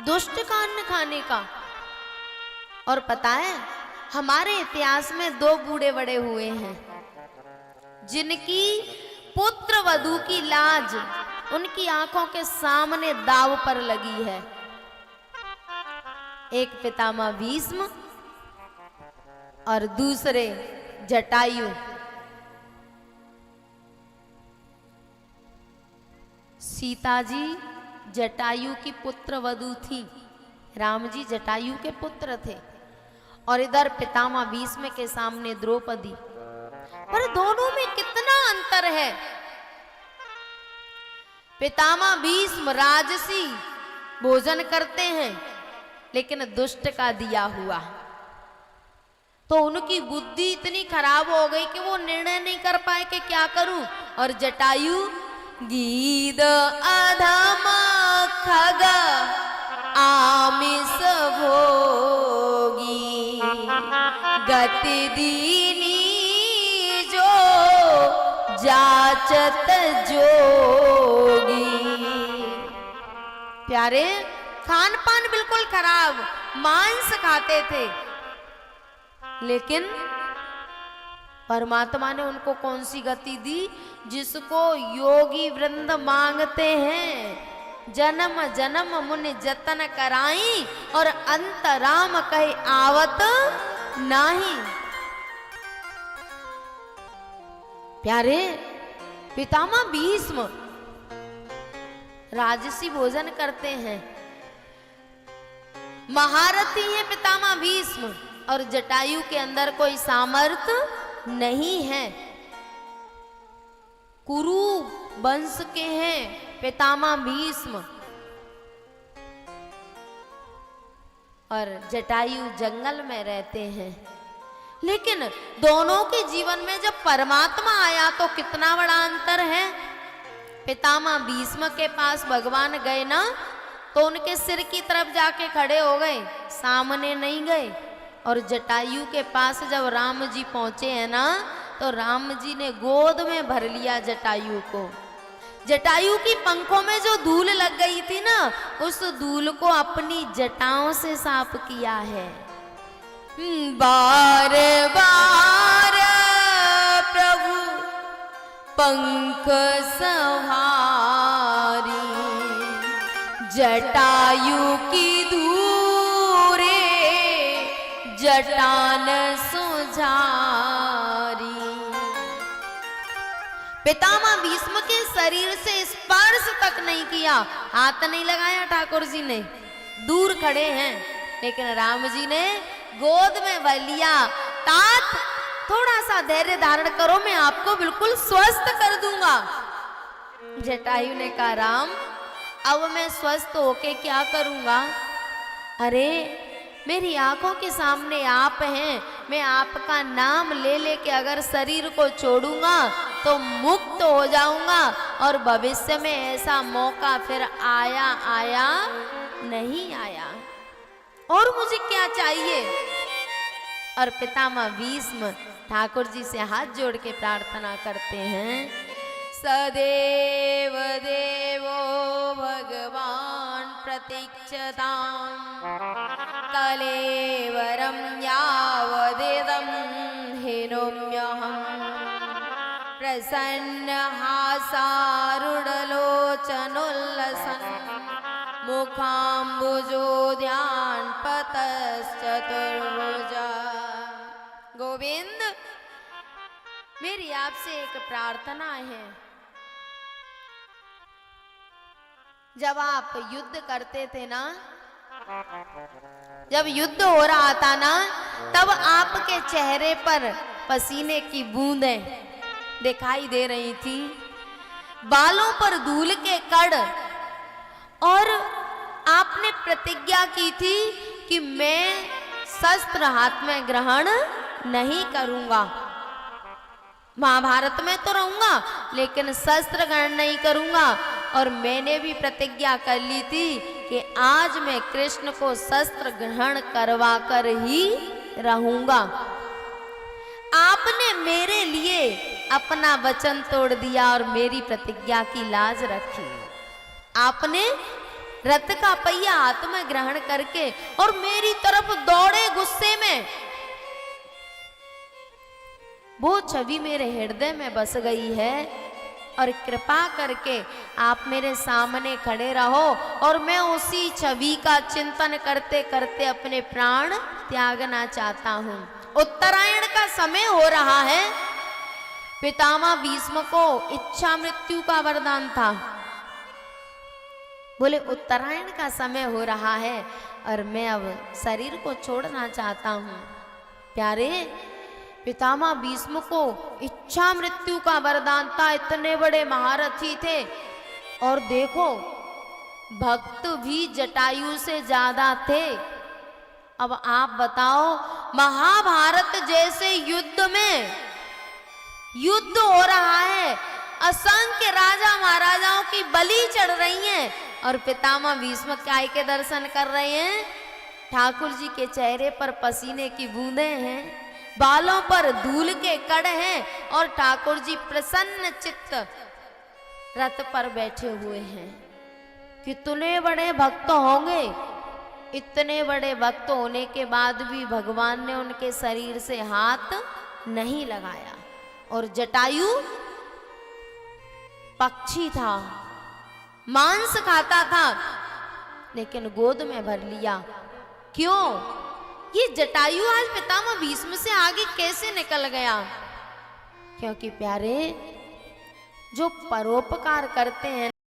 दुष्ट का अन्न खाने का। और पता है हमारे इतिहास में 2 बूढ़े बड़े हुए हैं जिनकी पुत्र वधू की लाज उनकी आंखों के सामने दाव पर लगी है। एक पितामह भीष्म और दूसरे जटायु। सीता जी जटायु की पुत्र वधू थी, राम जी जटायु के पुत्र थे, और इधर पितामह भीष्म के सामने द्रौपदी। पर दोनों में कितना अंतर है। पितामह भीष्म राजसी भोजन करते हैं लेकिन दुष्ट का दिया हुआ, तो उनकी बुद्धि इतनी खराब हो गई कि वो निर्णय नहीं कर पाए कि क्या करूं। और जटायु गीद अधम खग आमिष भोगी गति दीनी जो जाचत जोगी। प्यारे खान पान बिल्कुल खराब, मांस खाते थे, लेकिन परमात्मा ने उनको कौन सी गति दी जिसको योगी वृंद मांगते हैं। जन्म जन्म मुनि जतन कराई और अंतराम कहे आवत नाही। प्यारे पितामह भीष्म राजसी भोजन करते हैं, महारथी है पितामह भीष्म, और जटायु के अंदर कोई सामर्थ्य नहीं है। कुरु वंश के हैं पितामह भीष्म, और जटायु जंगल में रहते हैं। लेकिन दोनों के जीवन में जब परमात्मा आया तो कितना बड़ा अंतर है। पितामह भीष्म के पास भगवान गए ना तो उनके सिर की तरफ जाके खड़े हो गए, सामने नहीं गए। और जटायु के पास जब राम जी पहुंचे हैं ना तो राम जी ने गोद में भर लिया जटायु को। जटायु की पंखों में जो धूल लग गई थी ना, उस धूल को अपनी जटाओं से साफ किया है। बार बार प्रभु पंख सवारी जटायु की दूरे जटान सुझारी। पितामह भीष्म के शरीर से स्पर्श तक नहीं किया, हाथ नहीं लगाया ठाकुर जी ने, दूर खड़े हैं, लेकिन राम जी ने गोद में भर लिया। तात थोड़ा सा धैर्य धारण करो, मैं आपको बिल्कुल स्वस्थ कर दूंगा। जटायु ने कहा राम अब मैं स्वस्थ होके क्या करूंगा। अरे मेरी आंखों के सामने आप हैं, मैं आपका नाम ले लेके अगर शरीर को छोड़ूंगा तो मुक्त हो जाऊंगा, और भविष्य में ऐसा मौका फिर आया नहीं आया, और मुझे क्या चाहिए। और पितामह भीष्म ठाकुर जी से हाथ जोड़ के प्रार्थना करते हैं, सदैव देवो भगवान प्रतीक्षताम् कलेवरं यावदेदं हिनोम्यहम् प्रसन्न हासारुडलोचनोल्लसन् मुखाम्बुजो ध्यान पतश्चतुर्भुजा। गोविंद मेरी आपसे एक प्रार्थना है, जब आप युद्ध करते थे ना, जब युद्ध हो रहा था ना, तब आपके चेहरे पर पसीने की बूंदें दिखाई दे रही थी, बालों पर धूल के कण, और आपने प्रतिज्ञा की थी कि मैं शस्त्र हाथ में ग्रहण नहीं करूंगा। महाभारत में तो रहूंगा लेकिन शस्त्र ग्रहण नहीं करूंगा। और मैंने भी प्रतिज्ञा कर ली थी कि आज मैं कृष्ण को शस्त्र ग्रहण करवा कर ही रहूंगा। आपने मेरे लिए अपना वचन तोड़ दिया और मेरी प्रतिज्ञा की लाज रखी। आपने रथ का पहिया हाथ में ग्रहण करके और मेरी तरफ दौड़े गुस्से में। वो छवि मेरे हृदय में बस गई है और कृपा करके आप मेरे सामने खड़े रहो और मैं उसी छवि का चिंतन करते करते अपने प्राण त्यागना चाहता हूं। उत्तरायण का समय हो रहा है। पितामह भीष्म को इच्छा मृत्यु का वरदान था। बोले उत्तरायण का समय हो रहा है और मैं अब शरीर को छोड़ना चाहता हूं। प्यारे, पितामह भीष्म को इच्छा मृत्यु का वरदान था। इतने बड़े महारथी थे और देखो भक्त भी जटायु से ज्यादा थे। अब आप बताओ, महाभारत जैसे युद्ध में युद्ध हो रहा है, असंख्य राजा महाराजाओं की बलि चढ़ रही हैं और पितामह भीष्म काय के दर्शन कर रहे हैं? ठाकुर जी के चेहरे पर पसीने की बूंदें हैं, बालों पर धूल के कण हैं और ठाकुर जी प्रसन्न चित्त रथ पर बैठे हुए हैं। कितने बड़े भक्त होंगे। इतने बड़े भक्त होने के बाद भी भगवान ने उनके शरीर से हाथ नहीं लगाया। और जटायु पक्षी था, मांस खाता था, लेकिन गोद में भर लिया। क्यों? ये जटायु आज पितामह भीष्म से आगे कैसे निकल गया? क्योंकि प्यारे, जो परोपकार करते हैं